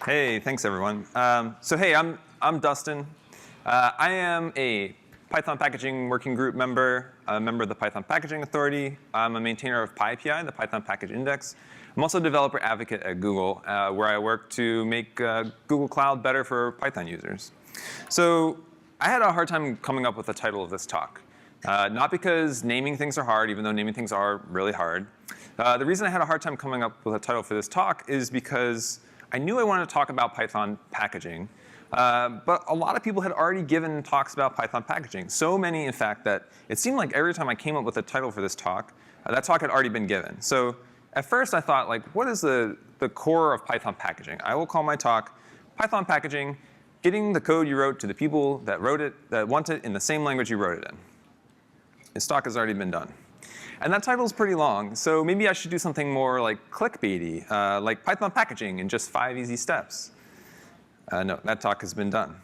Hey, thanks everyone. Hey, I'm Dustin. I am a Python packaging working group member, a member of the Python Packaging Authority. I'm a maintainer of PyPI, the Python Package Index. I'm also a developer advocate at Google, where I work to make Google Cloud better for Python users. So I had a hard time coming up with the title of this talk. Not because naming things are hard, even though naming things are really hard. The reason I had a hard time coming up with a title for this talk is because I knew I wanted to talk about Python packaging, but a lot of people had already given talks about Python packaging. So many, in fact, that it seemed like every time I came up with a title for this talk, that talk had already been given. So at first I thought, like, what is the core of Python packaging? I will call my talk Python packaging, getting the code you wrote to the people that wrote it, that want it in the same language you wrote it in. This talk has already been done. And that title is pretty long, so maybe I should do something more like clickbaity, like Python packaging in just 5 easy steps. No, that talk has been done.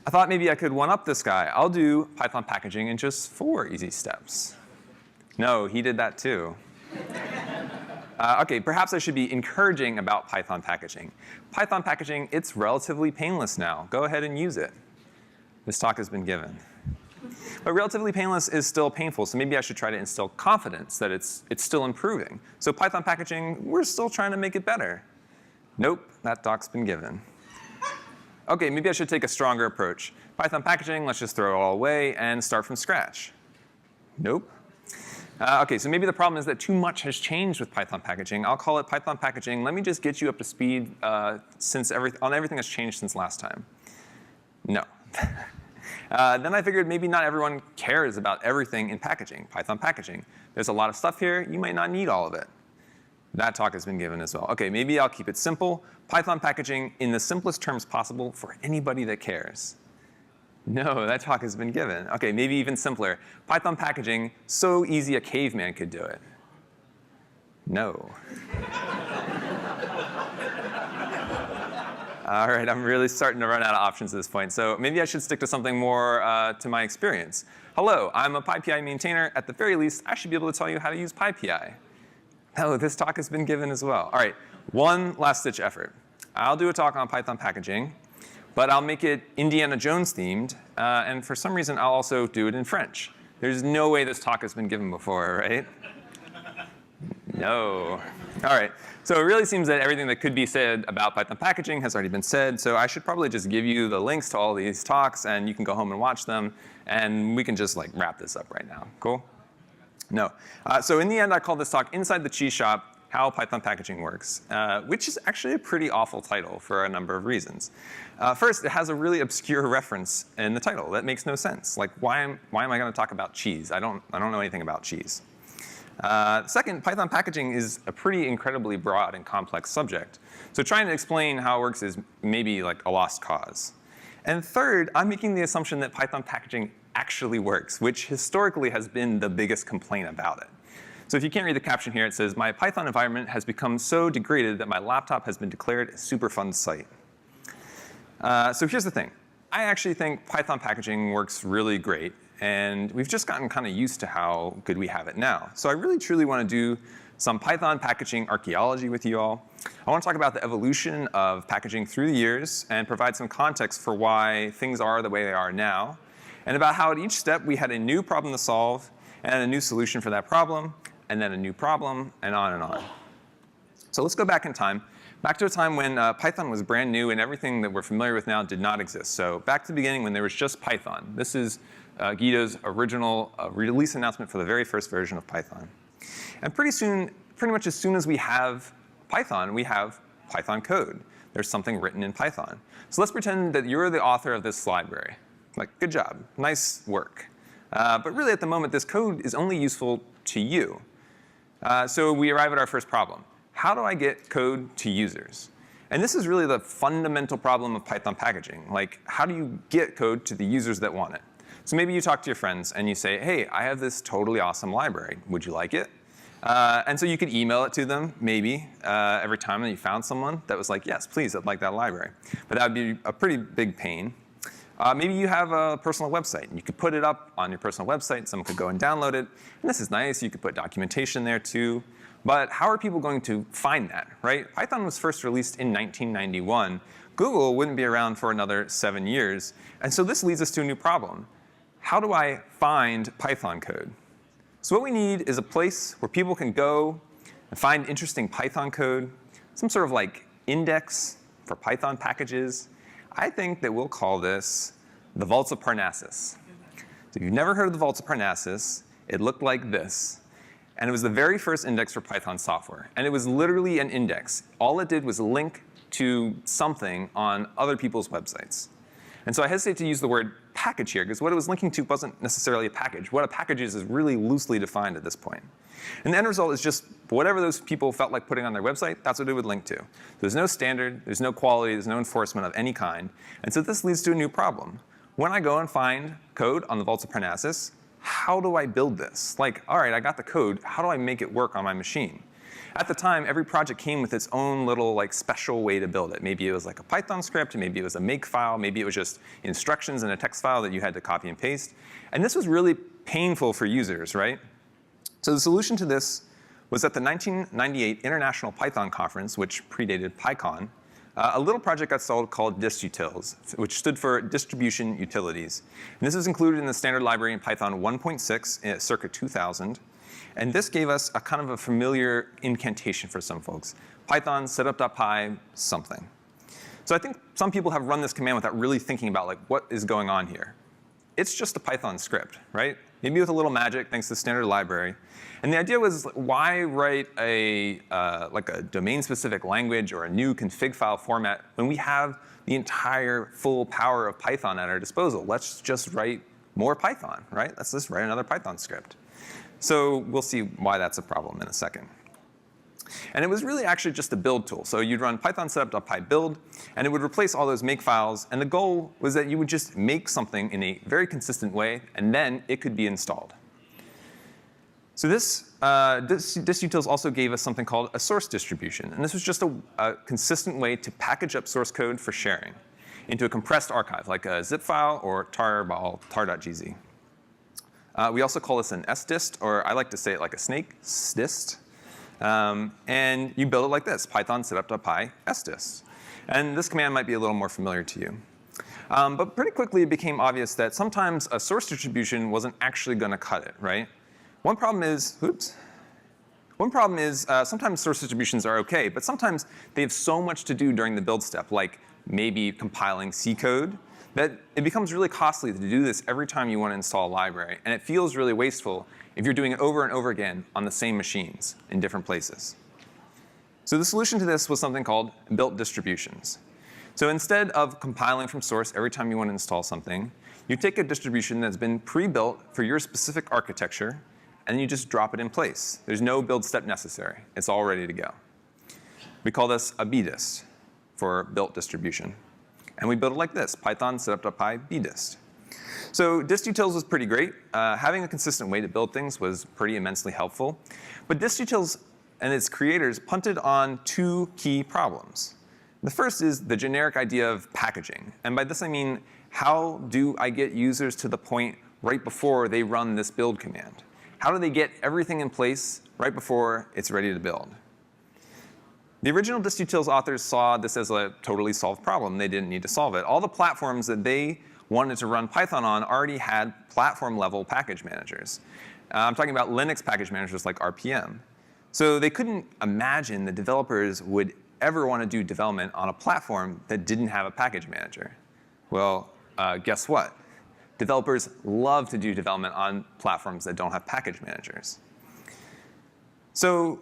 I thought maybe I could one-up this guy. I'll do Python packaging in just 4 easy steps. No, he did that too. OK, perhaps I should be encouraging about Python packaging. Python packaging, it's relatively painless now. Go ahead and use it. This talk has been given. But relatively painless is still painful, so maybe I should try to instill confidence that it's still improving. So Python packaging, we're still trying to make it better. Nope, that talk's been given. OK, maybe I should take a stronger approach. Python packaging, let's just throw it all away and start from scratch. Nope. OK, so maybe the problem is that too much has changed with Python packaging. I'll call it Python packaging. Let me just get you up to speed on everything that's changed since last time. No. Then I figured maybe not everyone cares about everything in packaging, Python packaging. There's a lot of stuff here. You might not need all of it. That talk has been given as well. OK, maybe I'll keep it simple. Python packaging in the simplest terms possible for anybody that cares. No, that talk has been given. OK, maybe even simpler. Python packaging, so easy a caveman could do it. No. All right, I'm really starting to run out of options at this point. So maybe I should stick to something more to my experience. Hello, I'm a PyPI maintainer. At the very least, I should be able to tell you how to use PyPI. No, this talk has been given as well. All right, one last-ditch effort. I'll do a talk on Python packaging, but I'll make it Indiana Jones themed. And for some reason, I'll also do it in French. There's no way this talk has been given before, right? No. All right. So it really seems that everything that could be said about Python packaging has already been said. So I should probably just give you the links to all these talks, and you can go home and watch them. And we can just like wrap this up right now. Cool? No. So in the end, I call this talk Inside the Cheeseshop, How Python Packaging Works, which is actually a pretty awful title for a number of reasons. First, it has a really obscure reference in the title. That makes no sense. Like, why am I going to talk about cheese? I don't know anything about cheese. Second, Python packaging is a pretty incredibly broad and complex subject. So trying to explain how it works is maybe like a lost cause. And third, I'm making the assumption that Python packaging actually works, which historically has been the biggest complaint about it. So if you can't read the caption here, it says, my Python environment has become so degraded that my laptop has been declared a Superfund site. So here's the thing. I actually think Python packaging works really great. And we've just gotten kind of used to how good we have it now. So I really, truly want to do some Python packaging archaeology with you all. I want to talk about the evolution of packaging through the years and provide some context for why things are the way they are now, and about how at each step we had a new problem to solve and a new solution for that problem, and then a new problem, and on and on. So let's go back in time. Back to a time when Python was brand new and everything that we're familiar with now did not exist. So back to the beginning when there was just Python. This is Guido's original release announcement for the very first version of Python. And pretty much as soon as we have Python code. There's something written in Python. So let's pretend that you're the author of this library. Like, good job. Nice work. But really, at the moment, this code is only useful to you. So we arrive at our first problem. How do I get code to users? And this is really the fundamental problem of Python packaging. Like, how do you get code to the users that want it? So maybe you talk to your friends and you say, hey, I have this totally awesome library. Would you like it? And so you could email it to them, maybe, every time that you found someone that was like, yes, please, I'd like that library. But that would be a pretty big pain. Maybe you have a personal website. And you could put it up on your personal website. Someone could go and download it. And this is nice. You could put documentation there, too. But how are people going to find that, right? Python was first released in 1991. Google wouldn't be around for another 7 years. And so this leads us to a new problem. How do I find Python code? So what we need is a place where people can go and find interesting Python code, some sort of like index for Python packages. I think that we'll call this the Vaults of Parnassus. So if you've never heard of the Vaults of Parnassus, it looked like this. And it was the very first index for Python software. And it was literally an index. All it did was link to something on other people's websites. And so I hesitate to use the word package here, because what it was linking to wasn't necessarily a package. What a package is really loosely defined at this point. And the end result is just whatever those people felt like putting on their website, that's what it would link to. There's no standard, there's no quality, there's no enforcement of any kind. And so this leads to a new problem. When I go and find code on the Vaults of Parnassus, how do I build this? Like, all right, I got the code. How do I make it work on my machine? At the time, every project came with its own little like special way to build it. Maybe it was like a Python script, maybe it was a make file, maybe it was just instructions in a text file that you had to copy and paste. And this was really painful for users, right? So the solution to this was at the 1998 International Python Conference, which predated PyCon, a little project got started called distutils, which stood for distribution utilities. And this is included in the standard library in Python 1.6 circa 2000. And this gave us a kind of a familiar incantation for some folks. Python setup.py something. So I think some people have run this command without really thinking about like what is going on here. It's just a Python script, right? Maybe with a little magic thanks to the standard library. And the idea was, why write like a domain-specific language or a new config file format when we have the entire full power of Python at our disposal? Let's just write more Python, right? Let's just write another Python script. So we'll see why that's a problem in a second. And it was really actually just a build tool. So you'd run python setup.py build, and it would replace all those make files. And the goal was that you would just make something in a very consistent way, and then it could be installed. So this distutils also gave us something called a source distribution. And this was just a consistent way to package up source code for sharing into a compressed archive, like a zip file or tar.gz. We also call this an sdist, or I like to say it like a snake, sdist. And you build it like this, python setup.py sdist. And this command might be a little more familiar to you. But pretty quickly it became obvious that sometimes a source distribution wasn't actually going to cut it, right? One problem is sometimes source distributions are OK, but sometimes they have so much to do during the build step, like maybe compiling C code, that it becomes really costly to do this every time you want to install a library. And it feels really wasteful if you're doing it over and over again on the same machines in different places. So the solution to this was something called built distributions. So instead of compiling from source every time you want to install something, you take a distribution that's been pre-built for your specific architecture, and you just drop it in place. There's no build step necessary. It's all ready to go. We call this a bdist for built distribution. And we build it like this, python setup.py bdist. So distutils was pretty great. Having a consistent way to build things was pretty immensely helpful. But distutils and its creators punted on two key problems. The first is the generic idea of packaging. And by this I mean, how do I get users to the point right before they run this build command? How do they get everything in place right before it's ready to build? The original distutils authors saw this as a totally solved problem. They didn't need to solve it. All the platforms that they wanted to run Python on already had platform-level package managers. I'm talking about Linux package managers like RPM. So they couldn't imagine that developers would ever want to do development on a platform that didn't have a package manager. Well, guess what? Developers love to do development on platforms that don't have package managers. So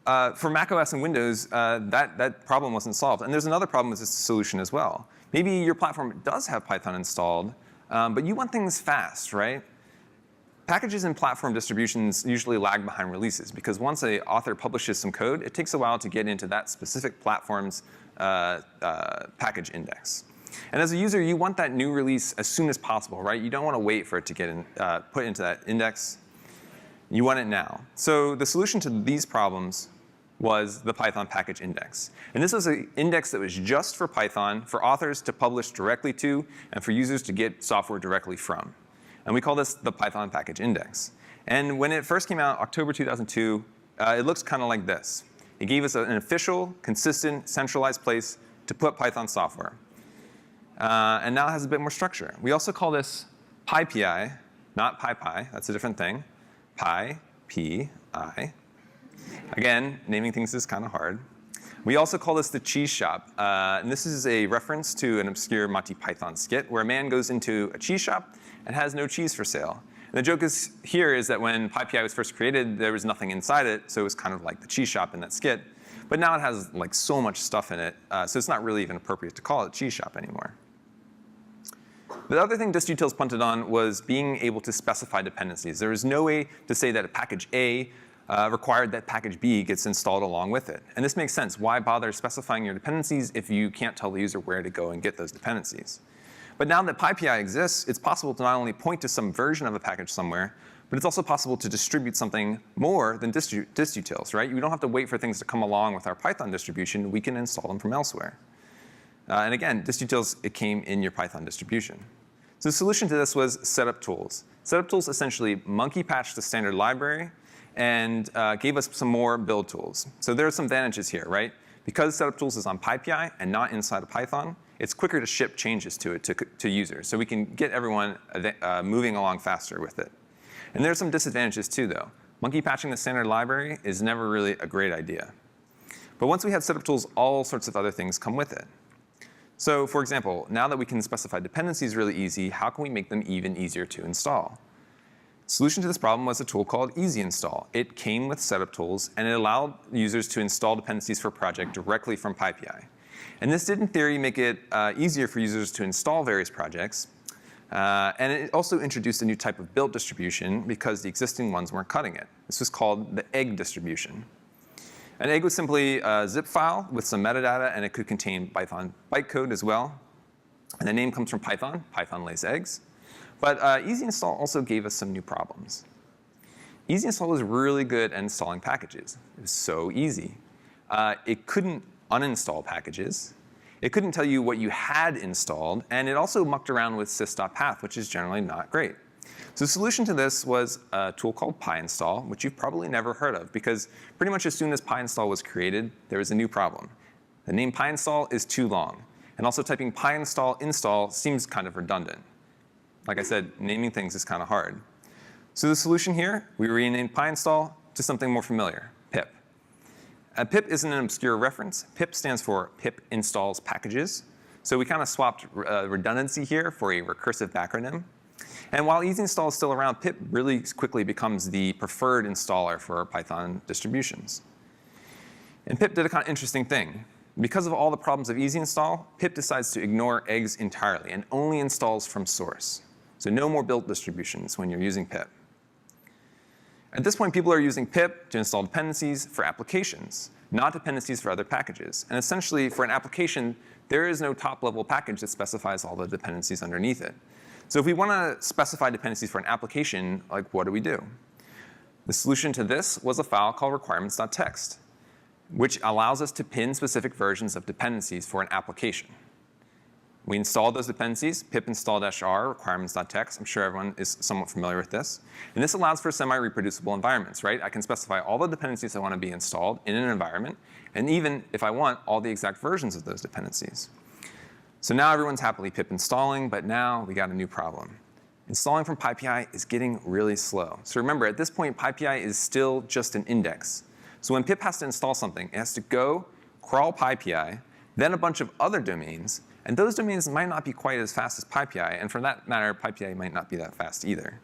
for macOS and Windows, that problem wasn't solved. And there's another problem with this solution as well. Maybe your platform does have Python installed, but you want things fast, right? Packages and platform distributions usually lag behind releases, because once an author publishes some code, it takes a while to get into that specific platform's package index. And as a user, you want that new release as soon as possible, right? You don't want to wait for it to get put into that index. You want it now. So the solution to these problems was the Python package index. And this was an index that was just for Python, for authors to publish directly to, and for users to get software directly from. And we call this the Python package index. And when it first came out, October 2002, it looks kind of like this. It gave us an official, consistent, centralized place to put Python software. And now it has a bit more structure. We also call this PyPI, not PyPI. That's a different thing. PyPI. Again, naming things is kind of hard. We also call this the Cheeseshop. And this is a reference to an obscure Monty Python skit where a man goes into a cheese shop and has no cheese for sale. And the joke here is that when PyPI was first created, there was nothing inside it, so it was kind of like the cheese shop in that skit. But now it has like so much stuff in it, so it's not really even appropriate to call it cheese shop anymore. The other thing distutils punted on was being able to specify dependencies. There was no way to say that a package A required that package B gets installed along with it. And this makes sense. Why bother specifying your dependencies if you can't tell the user where to go and get those dependencies? But now that PyPI exists, it's possible to not only point to some version of a package somewhere, but it's also possible to distribute something more than distutils, right? You don't have to wait for things to come along with our Python distribution. We can install them from elsewhere. And again, distutils, it came in your Python distribution. So the solution to this was setuptools. Setuptools essentially monkey patched the standard library and gave us some more build tools. So there are some advantages here, right? Because setuptools is on PyPI and not inside of Python, it's quicker to ship changes to it to users. So we can get everyone moving along faster with it. And there are some disadvantages too, though. Monkey patching the standard library is never really a great idea. But once we have setuptools, all sorts of other things come with it. So for example, now that we can specify dependencies really easy, how can we make them even easier to install? Solution to this problem was a tool called Easy Install. It came with setuptools, and it allowed users to install dependencies for a project directly from PyPI. And this did, in theory, make it easier for users to install various projects. And it also introduced a new type of build distribution because the existing ones weren't cutting it. This was called the egg distribution. An egg was simply a zip file with some metadata, and it could contain Python bytecode as well. And the name comes from Python. Python lays eggs. But Easy Install also gave us some new problems. Easy Install was really good at installing packages. It was so easy. It couldn't uninstall packages. It couldn't tell you what you had installed. And it also mucked around with sys.path, which is generally not great. So the solution to this was a tool called PyInstall, which you've probably never heard of, because pretty much as soon as PyInstall was created, there was a new problem. The name PyInstall is too long. And also typing PyInstall install seems kind of redundant. Like I said, naming things is kind of hard. So the solution here, we renamed PyInstall to something more familiar, pip. Pip isn't an obscure reference. Pip stands for pip installs packages. So we kind of swapped redundancy here for a recursive backronym. And while Easy Install is still around, pip really quickly becomes the preferred installer for Python distributions. And pip did a kind of interesting thing. Because of all the problems of Easy Install, pip decides to ignore eggs entirely and only installs from source. So no more build distributions when you're using pip. At this point, people are using pip to install dependencies for applications, not dependencies for other packages. And essentially, for an application, there is no top-level package that specifies all the dependencies underneath it. So if we want to specify dependencies for an application, like what do we do? The solution to this was a file called requirements.txt, which allows us to pin specific versions of dependencies for an application. We installed those dependencies, pip install-r requirements.txt. I'm sure everyone is somewhat familiar with this. And this allows for semi-reproducible environments, right? I can specify all the dependencies I want to be installed in an environment, and even, if I want, all the exact versions of those dependencies. So now everyone's happily pip installing, but now we got a new problem. Installing from PyPI is getting really slow. So remember, at this point, PyPI is still just an index. So when pip has to install something, it has to go, crawl PyPI, then a bunch of other domains, and those domains might not be quite as fast as PyPI, and for that matter, PyPI might not be that fast either.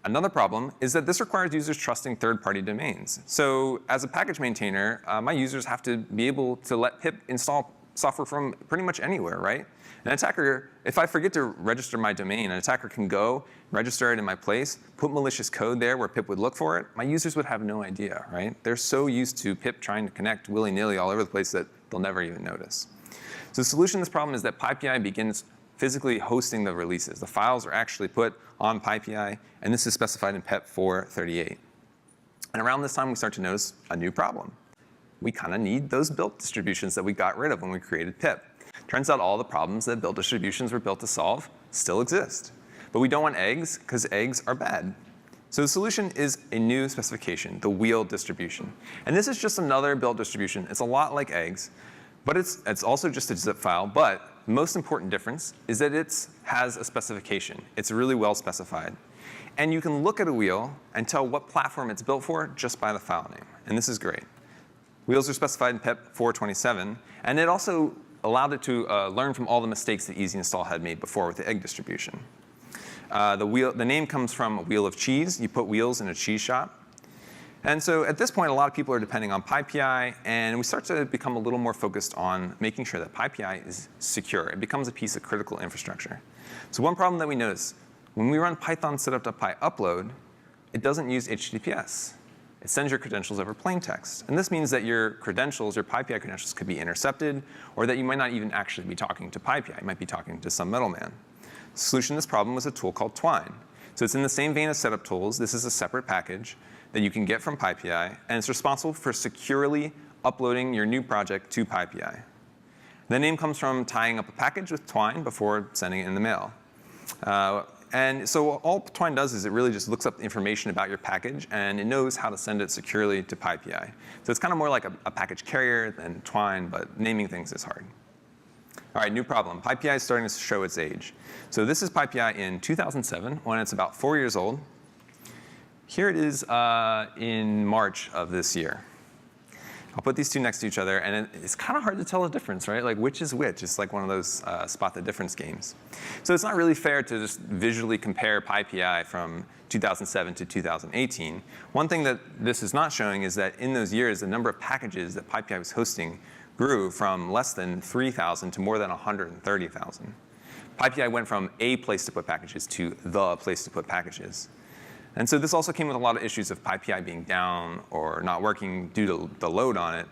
Another problem is that this requires users trusting third-party domains. So as a package maintainer, my users have to be able to let pip install software from pretty much anywhere, right? An attacker, if I forget to register my domain, an attacker can go, register it in my place, put malicious code there where pip would look for it. My users would have no idea, right? They're so used to pip trying to connect willy-nilly all over the place that they'll never even notice. So the solution to this problem is that PyPI begins physically hosting the releases. The files are actually put on PyPI, and this is specified in PEP 438. And around this time, we start to notice a new problem. We kind of need those built distributions that we got rid of when we created pip. Turns out all the problems that built distributions were built to solve still exist. But we don't want eggs, because eggs are bad. So the solution is a new specification, the wheel distribution. And this is just another built distribution. It's a lot like eggs, but it's also just a zip file. But the most important difference is that it has a specification. It's really well specified. And you can look at a wheel and tell what platform it's built for just by the file name. And this is great. Wheels are specified in PEP 427. And it also allowed it to learn from all the mistakes that Easy Install had made before with the egg distribution. The name comes from a wheel of cheese. You put wheels in a cheese shop. And so at this point, a lot of people are depending on PyPI. And we start to become a little more focused on making sure that PyPI is secure. It becomes a piece of critical infrastructure. So one problem that we notice, when we run Python setup.py upload, it doesn't use HTTPS. It sends your credentials over plain text. And this means that your credentials, your PyPI credentials, could be intercepted, or that you might not even actually be talking to PyPI. You might be talking to some middleman. The solution to this problem was a tool called Twine. So it's in the same vein as setuptools. This is a separate package that you can get from PyPI, and it's responsible for securely uploading your new project to PyPI. The name comes from tying up a package with Twine before sending it in the mail. And so all Twine does is it really just looks up information about your package, and it knows how to send it securely to PyPI. So it's kind of more like a package carrier than Twine, but naming things is hard. All right, new problem. PyPI is starting to show its age. So this is PyPI in 2007, when it's about 4 years old. Here it is in March of this year. I'll put these two next to each other, and it's kind of hard to tell the difference, right? Like, which is which? It's like one of those spot the difference games. So it's not really fair to just visually compare PyPI from 2007 to 2018. One thing that this is not showing is that in those years, the number of packages that PyPI was hosting grew from less than 3,000 to more than 130,000. PyPI went from a place to put packages to the place to put packages. And so this also came with a lot of issues of PyPI being down or not working due to the load on it.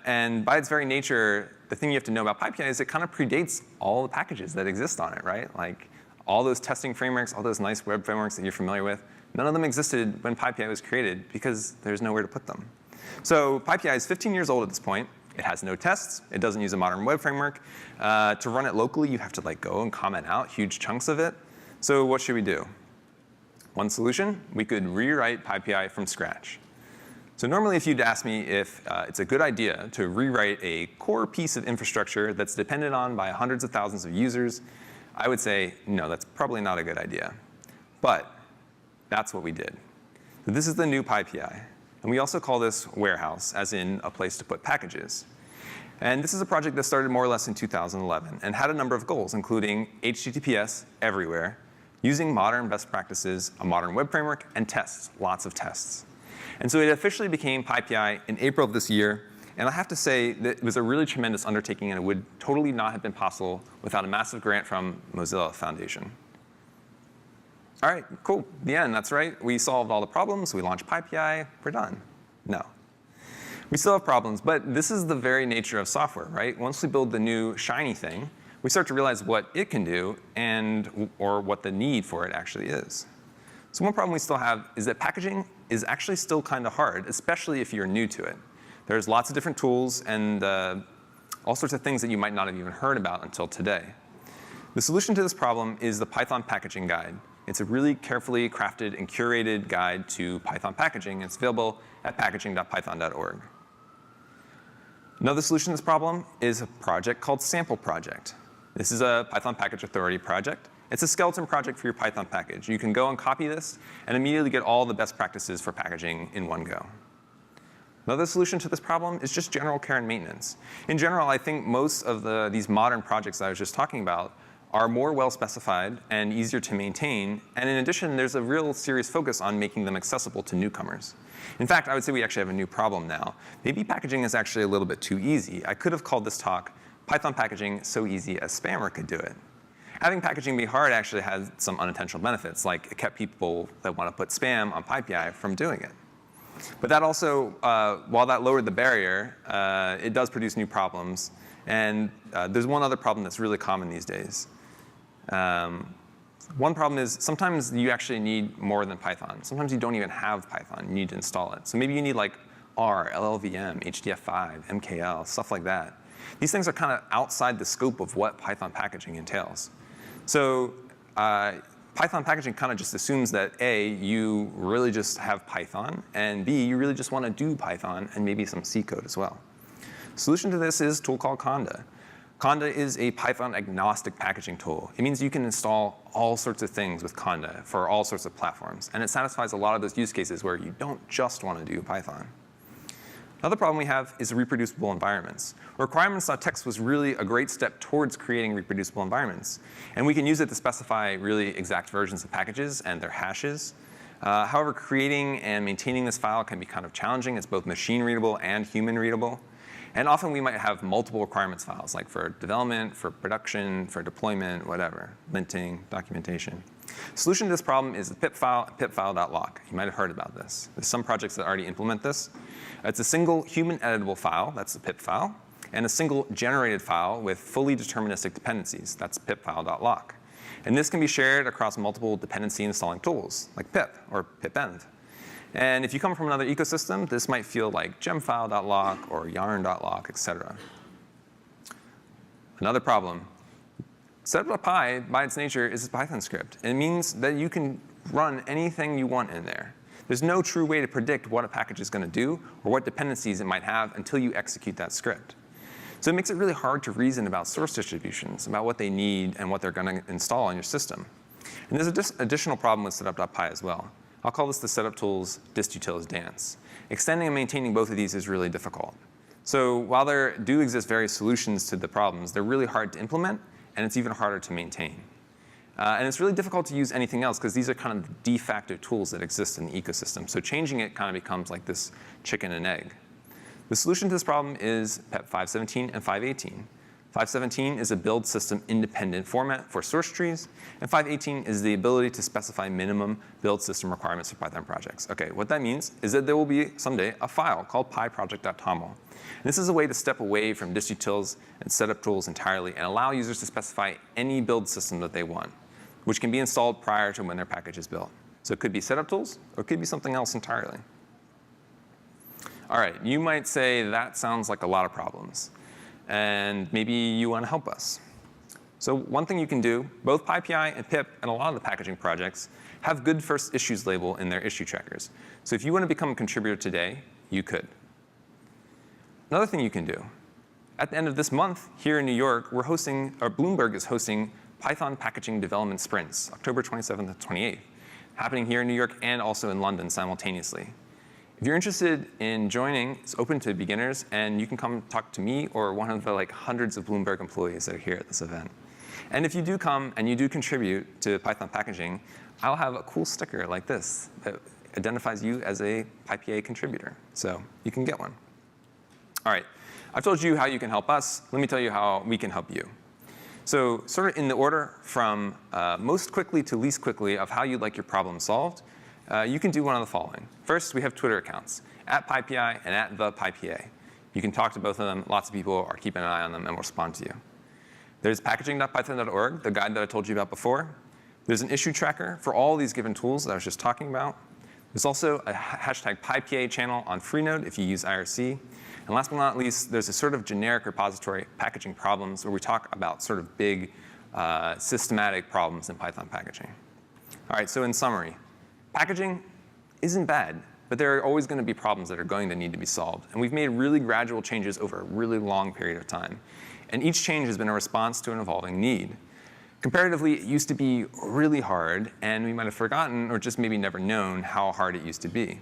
And by its very nature, the thing you have to know about PyPI is it kind of predates all the packages that exist on it, right? Like all those testing frameworks, all those nice web frameworks that you're familiar with, none of them existed when PyPI was created because there's nowhere to put them. So PyPI is 15 years old at this point. It has no tests. It doesn't use a modern web framework. To run it locally, you have to like go and comment out huge chunks of it. So what should we do? One solution, we could rewrite PyPI from scratch. So normally if you'd ask me if it's a good idea to rewrite a core piece of infrastructure that's depended on by hundreds of thousands of users, I would say, no, that's probably not a good idea. But that's what we did. So this is the new PyPI. And we also call this warehouse, as in a place to put packages. And this is a project that started more or less in 2011 and had a number of goals, including HTTPS everywhere, using modern best practices, a modern web framework, and tests, lots of tests. And so it officially became PyPI in April of this year. And I have to say that it was a really tremendous undertaking, and it would totally not have been possible without a massive grant from Mozilla Foundation. All right, cool, the end, that's right. We solved all the problems, we launched PyPI, we're done. No. We still have problems, but this is the very nature of software, right? Once we build the new shiny thing, we start to realize what it can do or what the need for it actually is. So one problem we still have is that packaging is actually still kind of hard, especially if you're new to it. There's lots of different tools and all sorts of things that you might not have even heard about until today. The solution to this problem is the Python packaging guide. It's a really carefully crafted and curated guide to Python packaging. It's available at packaging.python.org. Another solution to this problem is a project called Sample Project. This is a Python Package Authority project. It's a skeleton project for your Python package. You can go and copy this and immediately get all the best practices for packaging in one go. Another solution to this problem is just general care and maintenance. In general, I think most of these modern projects that I was just talking about are more well specified and easier to maintain. And in addition, there's a real serious focus on making them accessible to newcomers. In fact, I would say we actually have a new problem now. Maybe packaging is actually a little bit too easy. I could have called this talk Python packaging so easy a spammer could do it. Having packaging be hard actually has some unintentional benefits, like it kept people that want to put spam on PyPI from doing it. But that also, while that lowered the barrier, it does produce new problems. And there's one other problem that's really common these days. One problem is sometimes you actually need more than Python. Sometimes you don't even have Python. You need to install it. So maybe you need like R, LLVM, HDF5, MKL, stuff like that. These things are kind of outside the scope of what Python packaging entails. So Python packaging kind of just assumes that A, you really just have Python, and B, you really just want to do Python and maybe some C code as well. Solution to this is a tool called Conda. Conda is a Python agnostic packaging tool. It means you can install all sorts of things with Conda for all sorts of platforms, and it satisfies a lot of those use cases where you don't just want to do Python. Another problem we have is reproducible environments. Requirements.txt was really a great step towards creating reproducible environments. And we can use it to specify really exact versions of packages and their hashes. However, creating and maintaining this file can be kind of challenging. It's both machine readable and human readable. And often we might have multiple requirements files, like for development, for production, for deployment, whatever, linting, documentation. Solution to this problem is the pip file, pipfile.lock. You might have heard about this. There's some projects that already implement this. It's a single human editable file, that's the pip file, and a single generated file with fully deterministic dependencies, that's pipfile.lock. And this can be shared across multiple dependency installing tools, like pip or pipend. And if you come from another ecosystem, this might feel like gemfile.lock or yarn.lock, etc. Another problem. Setup.py, by its nature, is a Python script. It means that you can run anything you want in there. There's no true way to predict what a package is going to do or what dependencies it might have until you execute that script. So it makes it really hard to reason about source distributions, about what they need and what they're going to install on your system. And there's an additional problem with setup.py as well. I'll call this the setuptools distutils dance. Extending and maintaining both of these is really difficult. So while there do exist various solutions to the problems, they're really hard to implement, and it's even harder to maintain. And it's really difficult to use anything else because these are kind of the de facto tools that exist in the ecosystem. So changing it kind of becomes like this chicken and egg. The solution to this problem is PEP 517 and 518. 517 is a build system independent format for source trees, and 518 is the ability to specify minimum build system requirements for Python projects. Okay, what that means is that there will be someday a file called pyproject.toml. This is a way to step away from distutils and setup tools entirely and allow users to specify any build system that they want, which can be installed prior to when their package is built. So it could be setup tools, or it could be something else entirely. All right, you might say that sounds like a lot of problems, and maybe you want to help us. So one thing you can do, both PyPI and pip and a lot of the packaging projects have good first issues label in their issue trackers. So if you want to become a contributor today, you could. Another thing you can do, at the end of this month here in New York, we're hosting, or Bloomberg is hosting Python packaging development sprints, October 27th and 28th, happening here in New York and also in London simultaneously. If you're interested in joining, it's open to beginners, and you can come talk to me or one of the hundreds of Bloomberg employees that are here at this event. And if you do come and you do contribute to Python packaging, I'll have a cool sticker like this that identifies you as a PyPI contributor. So you can get one. All right, I've told you how you can help us. Let me tell you how we can help you. So sort of in the order from most quickly to least quickly of how you'd like your problem solved, you can do one of the following. First, we have Twitter accounts, @PyPI and @ThePyPA. You can talk to both of them. Lots of people are keeping an eye on them and will respond to you. There's packaging.python.org, the guide that I told you about before. There's an issue tracker for all these given tools that I was just talking about. There's also a hashtag PyPA channel on Freenode if you use IRC. And last but not least, there's a sort of generic repository, packaging problems, where we talk about sort of big systematic problems in Python packaging. All right, so in summary, packaging isn't bad, but there are always going to be problems that are going to need to be solved. And we've made really gradual changes over a really long period of time. And each change has been a response to an evolving need. Comparatively, it used to be really hard, and we might have forgotten or just maybe never known how hard it used to be.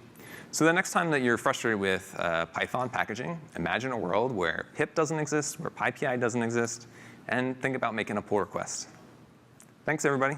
So the next time that you're frustrated with Python packaging, imagine a world where pip doesn't exist, where PyPI doesn't exist, and think about making a pull request. Thanks, everybody.